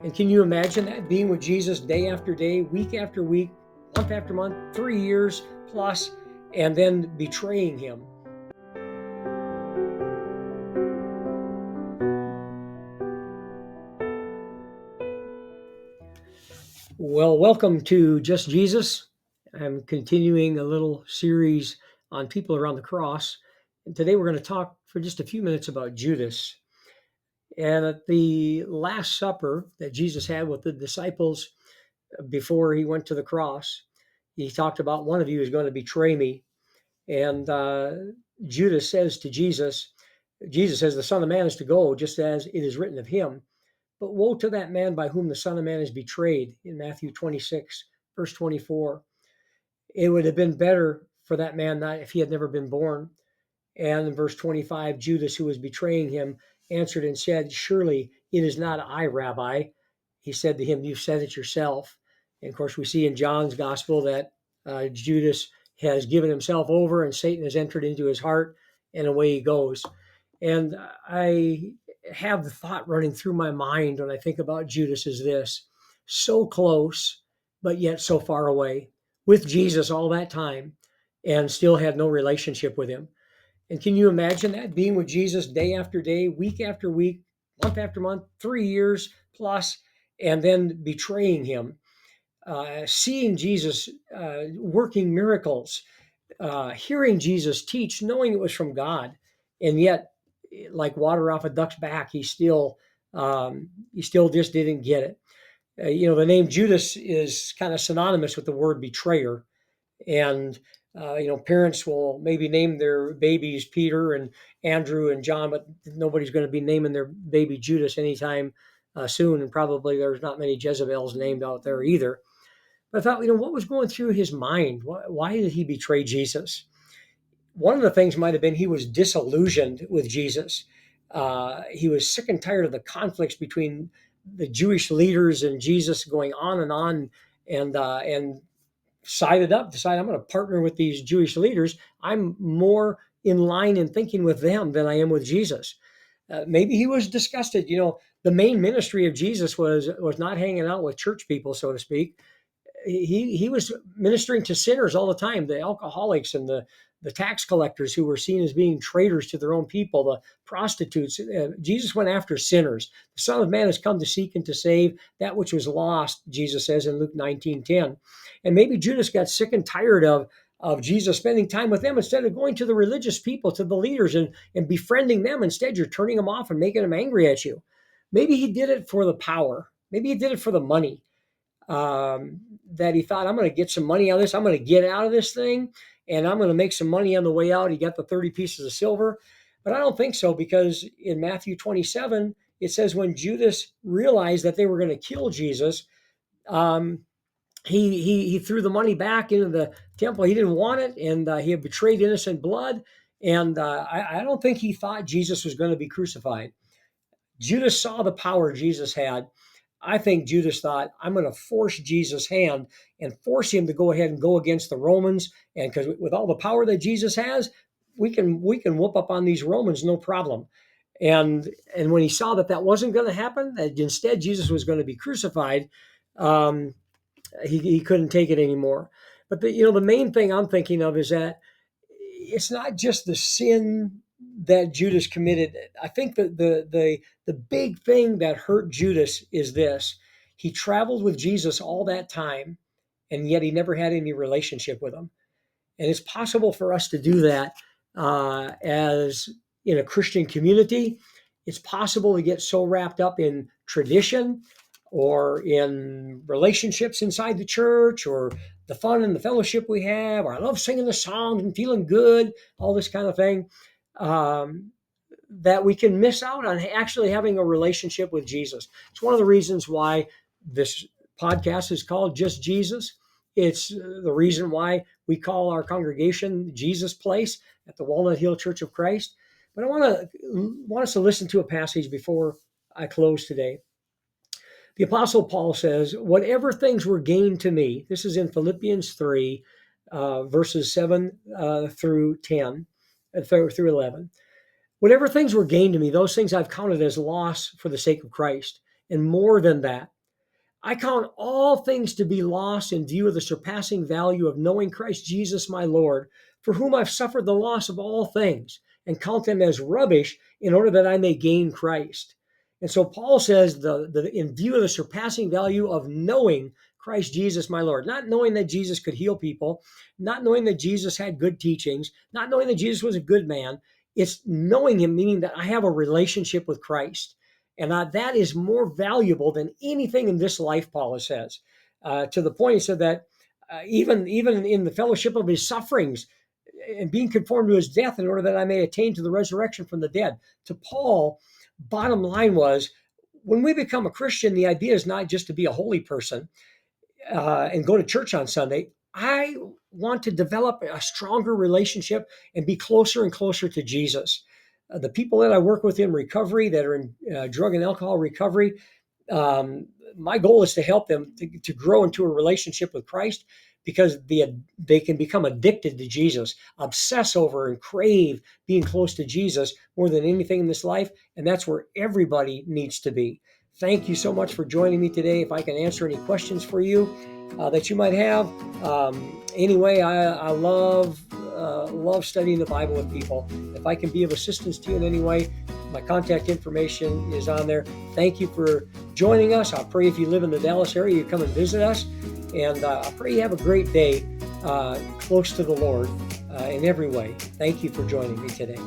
And can you imagine that, being with Jesus day after day, week after week, month after month, 3 years plus, and then betraying him? Well, welcome to Just Jesus. I'm continuing a little series on people around the cross. And today we're going to talk for just a few minutes about Judas. And at the Last Supper that Jesus had with the disciples before he went to the cross, he talked about, one of you is going to betray me. And Judas says to Jesus, Jesus says, the Son of Man is to go just as it is written of him. But woe to that man by whom the Son of Man is betrayed, in Matthew 26, verse 24. It would have been better for that man not if he had never been born. And in verse 25, Judas, who was betraying him, answered and said, surely it is not I, Rabbi. He said to him, you've said it yourself. And of course, we see in John's gospel that Judas has given himself over and Satan has entered into his heart, and away he goes. And I have the thought running through my mind when I think about Judas is this: so close, but yet so far away, with Jesus all that time, and still had no relationship with him. And can you imagine that, being with Jesus day after day, week after week, month after month, 3 years plus, and then betraying him? Seeing Jesus working miracles, hearing Jesus teach, knowing it was from God, and yet, like water off a duck's back, he still just didn't get it. The name Judas is kind of synonymous with the word betrayer, and parents will maybe name their babies Peter and Andrew and John, but nobody's going to be naming their baby Judas anytime soon, and probably there's not many Jezebels named out there either. But I thought, what was going through his mind? Why did he betray Jesus? One of the things might have been he was disillusioned with Jesus. He was sick and tired of the conflicts between the Jewish leaders and Jesus, going on, and decided I'm going to partner with these Jewish leaders. I'm more in line in thinking with them than I am with Jesus. Maybe he was disgusted. The main ministry of Jesus was not hanging out with church people, so to speak. He was ministering to sinners all the time, the alcoholics and the tax collectors who were seen as being traitors to their own people, the prostitutes. Jesus went after sinners. The Son of Man has come to seek and to save that which was lost, Jesus says in Luke 19:10. And maybe Judas got sick and tired of Jesus spending time with them instead of going to the religious people, to the leaders, and befriending them. Instead, you're turning them off and making them angry at you. Maybe he did it for the power. Maybe he did it for the money. That he thought, I'm going to get some money out of this. I'm going to get out of this thing, and I'm going to make some money on the way out. He got the 30 pieces of silver. But I don't think so, because in Matthew 27, it says when Judas realized that they were going to kill Jesus, he threw the money back into the temple. He didn't want it, and he had betrayed innocent blood. And I don't think he thought Jesus was going to be crucified. Judas saw the power Jesus had. I think Judas thought, I'm going to force Jesus' hand and force him to go ahead and go against the Romans. And because with all the power that Jesus has, we can whoop up on these Romans, no problem. And when he saw that wasn't going to happen, that instead Jesus was going to be crucified, he couldn't take it anymore. But the main thing I'm thinking of is that it's not just the sin that Judas committed. I think that the big thing that hurt Judas is this: he traveled with Jesus all that time, and yet he never had any relationship with him. And it's possible for us to do that as in a Christian community. It's possible to get so wrapped up in tradition or in relationships inside the church, or the fun and the fellowship we have, or I love singing the songs and feeling good, all this kind of thing, that we can miss out on actually having a relationship with Jesus. It's one of the reasons why this podcast is called Just Jesus. It's the reason why we call our congregation Jesus Place at the Walnut Hill Church of Christ. But I want us to listen to a passage before I close today. The Apostle Paul says, whatever things were gained to me, this is in Philippians 3, verses 7 through 10, through 11. Whatever things were gained to me, those things I've counted as loss for the sake of Christ. And more than that, I count all things to be lost in view of the surpassing value of knowing Christ Jesus my Lord, for whom I've suffered the loss of all things, and count them as rubbish in order that I may gain Christ. And so Paul says, in view of the surpassing value of knowing Christ Jesus my Lord, not knowing that Jesus could heal people, not knowing that Jesus had good teachings, not knowing that Jesus was a good man, it's knowing him, meaning that I have a relationship with Christ. And that is more valuable than anything in this life, Paul says. To the point, he said that even in the fellowship of his sufferings and being conformed to his death in order that I may attain to the resurrection from the dead. To Paul, bottom line was, when we become a Christian, the idea is not just to be a holy person and go to church on Sunday. I want to develop a stronger relationship and be closer and closer to Jesus. The people that I work with in recovery, that are in drug and alcohol recovery, my goal is to help them to grow into a relationship with Christ, because they can become addicted to Jesus, obsess over and crave being close to Jesus more than anything in this life. And that's where everybody needs to be. Thank you so much for joining me today. If I can answer any questions for you that you might have. Anyway, I love studying the Bible with people. If I can be of assistance to you in any way, my contact information is on there. Thank you for joining us. I pray if you live in the Dallas area, you come and visit us. And I pray you have a great day close to the Lord in every way. Thank you for joining me today.